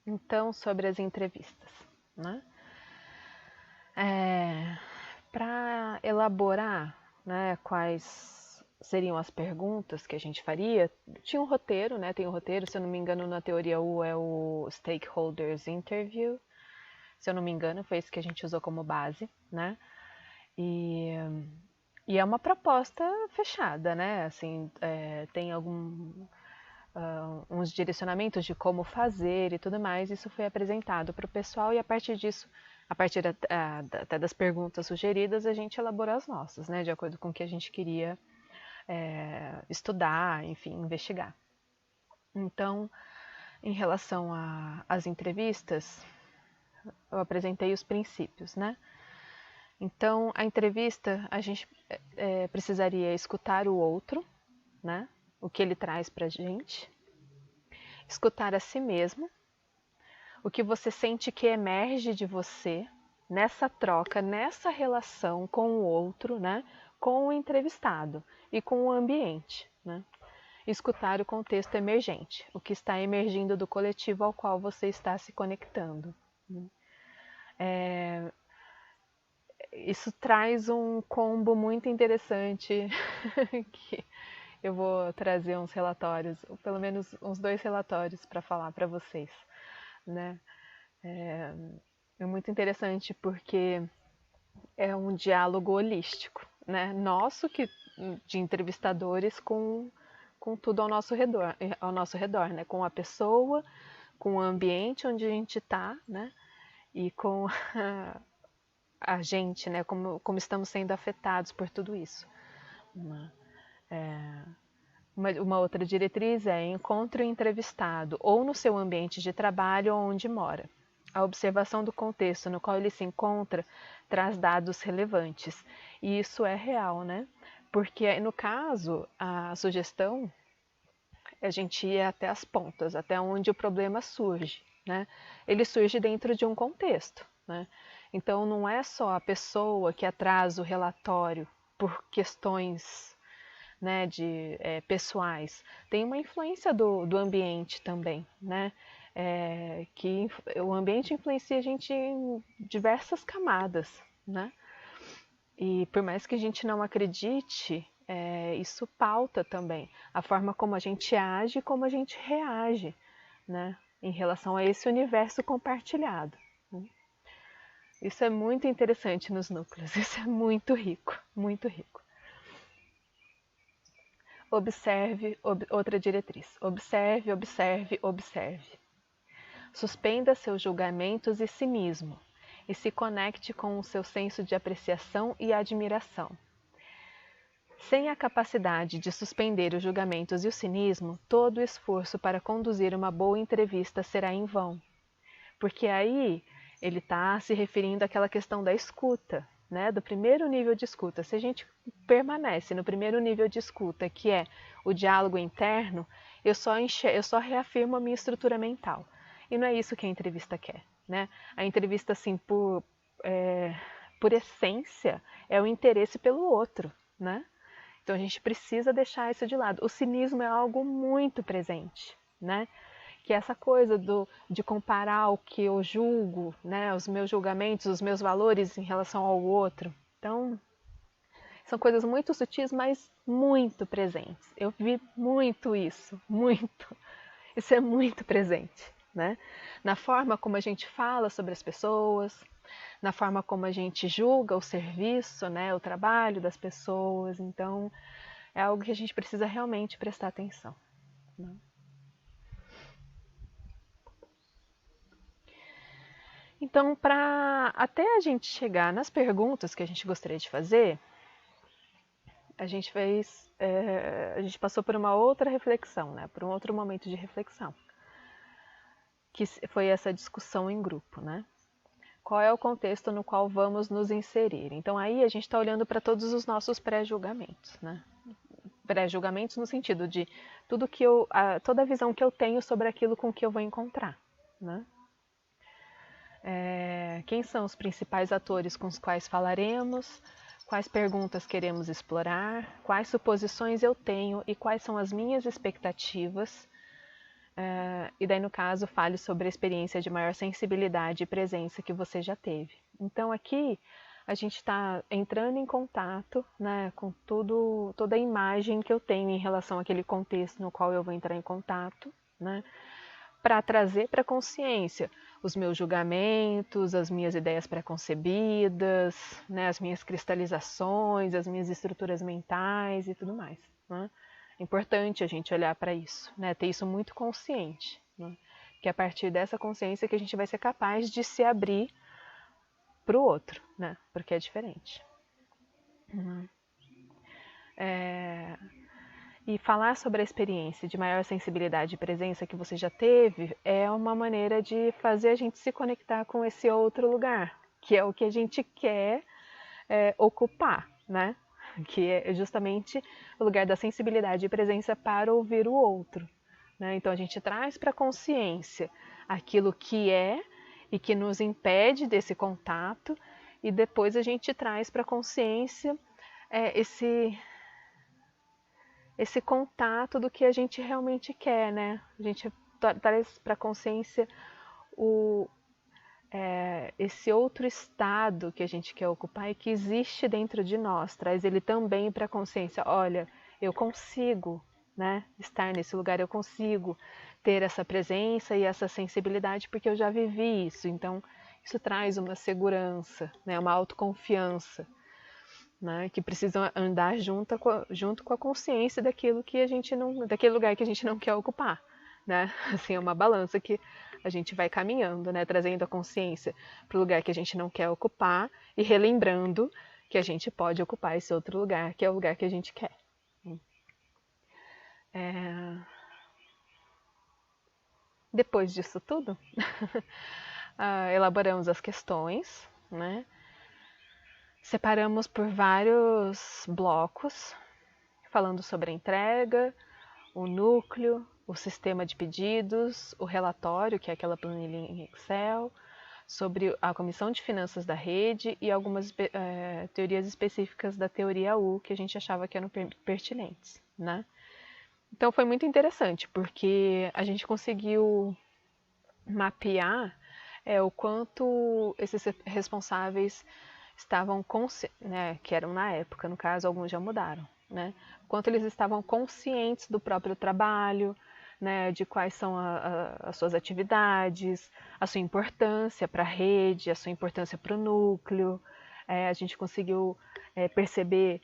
Então, sobre as entrevistas, né? Para elaborar, né, quais seriam as perguntas que a gente faria, tinha um roteiro, né? Tem um roteiro, se eu não me engano, na teoria U é o Stakeholders Interview, se eu não me engano, foi esse que a gente usou como base, né? E, e é uma proposta fechada, né? Assim, tem uns direcionamentos de como fazer e tudo mais. Isso foi apresentado para o pessoal e a partir disso, a partir até das perguntas sugeridas, a gente elaborou as nossas, né? De acordo com o que a gente queria estudar, enfim, investigar. Então, em relação às entrevistas, eu apresentei os princípios, né? Então, a entrevista, a gente precisaria escutar o outro, né? O que ele traz para a gente, escutar a si mesmo, o que você sente que emerge de você nessa troca, nessa relação com o outro, né? Com o entrevistado e com o ambiente, né? Escutar o contexto emergente, o que está emergindo do coletivo ao qual você está se conectando. Isso traz um combo muito interessante que eu vou trazer uns relatórios, ou pelo menos uns 2 relatórios para falar para vocês, né? É muito interessante porque é um diálogo holístico, né? Nosso que de entrevistadores com tudo ao nosso redor, né? Com a pessoa, com o ambiente onde a gente está, né? E com a gente, né? Como estamos sendo afetados por tudo isso. Uma outra diretriz é encontre o entrevistado ou no seu ambiente de trabalho ou onde mora. A observação do contexto no qual ele se encontra traz dados relevantes. E isso é real, né? Porque, no caso, a sugestão é a gente ir até as pontas, até onde o problema surge, né? Ele surge dentro de um contexto, né? Então, não é só a pessoa que atrasa o relatório por questões, né, pessoais, tem uma influência do ambiente também, né? Que o ambiente influencia a gente em diversas camadas, né? E por mais que a gente não acredite, isso pauta também a forma como a gente age e como a gente reage, né? Em relação a esse universo compartilhado. Isso é muito interessante nos núcleos, isso é muito rico, muito rico. Observe, outra diretriz. Observe, observe, observe. Suspenda seus julgamentos e cinismo e se conecte com o seu senso de apreciação e admiração. Sem a capacidade de suspender os julgamentos e o cinismo, todo o esforço para conduzir uma boa entrevista será em vão. Porque aí ele está se referindo àquela questão da escuta, né? Do primeiro nível de escuta. Se a gente permanece no primeiro nível de escuta, que é o diálogo interno, eu só reafirmo a minha estrutura mental. E não é isso que a entrevista quer, né? A entrevista, assim, por essência, é o interesse pelo outro, né? Então a gente precisa deixar isso de lado. O cinismo é algo muito presente, né? Que é essa coisa de comparar o que eu julgo, né? Os meus julgamentos, os meus valores em relação ao outro. Então, são coisas muito sutis, mas muito presentes. Eu vi muito isso, muito. Isso é muito presente, né? Na forma como a gente fala sobre as pessoas, na forma como a gente julga o serviço, né? O trabalho das pessoas. Então, é algo que a gente precisa realmente prestar atenção, né? Então, para até a gente chegar nas perguntas que a gente gostaria de fazer, a gente passou por uma outra reflexão, né? Por um outro momento de reflexão, que foi essa discussão em grupo, né? Qual é o contexto no qual vamos nos inserir? Então, aí a gente está olhando para todos os nossos pré-julgamentos, né? Pré-julgamentos no sentido de toda a visão que eu tenho sobre aquilo com que eu vou encontrar, né? Quem são os principais atores com os quais falaremos, quais perguntas queremos explorar, quais suposições eu tenho e quais são as minhas expectativas E daí, no caso, fale sobre a experiência de maior sensibilidade e presença que você já teve. Então, aqui a gente está entrando em contato, né, com toda a imagem que eu tenho em relação àquele contexto no qual eu vou entrar em contato, né, para trazer para a consciência os meus julgamentos, as minhas ideias pré-concebidas, né, as minhas cristalizações, as minhas estruturas mentais e tudo mais. Né? É importante a gente olhar para isso, né, ter isso muito consciente, né, que é a partir dessa consciência que a gente vai ser capaz de se abrir para o outro, né, porque é diferente. E falar sobre a experiência de maior sensibilidade e presença que você já teve é uma maneira de fazer a gente se conectar com esse outro lugar, que é o que a gente quer ocupar, né? Que é justamente o lugar da sensibilidade e presença para ouvir o outro. Né? Então a gente traz para a consciência aquilo que é e que nos impede desse contato, e depois a gente traz para a consciência esse contato do que a gente realmente quer, né? A gente traz para a consciência esse outro estado que a gente quer ocupar e que existe dentro de nós. Traz ele também para a consciência. Olha, eu consigo, né, estar nesse lugar, eu consigo ter essa presença e essa sensibilidade porque eu já vivi isso. Então, isso traz uma segurança, né, uma autoconfiança. Né, que precisam andar junto com a consciência daquilo que a gente não, daquele lugar que a gente não quer ocupar, né? Assim, é uma balança que a gente vai caminhando, né, trazendo a consciência para o lugar que a gente não quer ocupar e relembrando que a gente pode ocupar esse outro lugar, que é o lugar que a gente quer. Depois disso tudo, elaboramos as questões, né? Separamos por vários blocos, falando sobre a entrega, o núcleo, o sistema de pedidos, o relatório, que é aquela planilha em Excel, sobre a comissão de finanças da rede e algumas teorias específicas da teoria U que a gente achava que eram pertinentes, né? Então foi muito interessante, porque a gente conseguiu mapear o quanto esses responsáveis estavam, né, que eram na época, no caso, alguns já mudaram, né? Quanto eles estavam conscientes do próprio trabalho, né, de quais são as suas atividades, a sua importância para a rede, a sua importância para o núcleo. A gente conseguiu perceber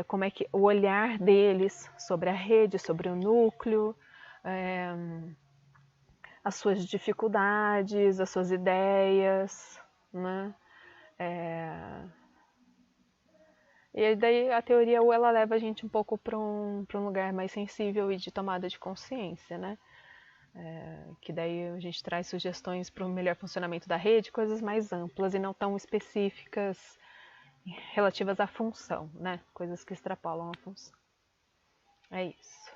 como é que o olhar deles sobre a rede, sobre o núcleo, as suas dificuldades, as suas ideias, né? E daí a teoria U ela leva a gente um pouco para um lugar mais sensível e de tomada de consciência, né? Que daí a gente traz sugestões para o melhor funcionamento da rede, coisas mais amplas e não tão específicas relativas à função, né? Coisas que extrapolam a função. É isso.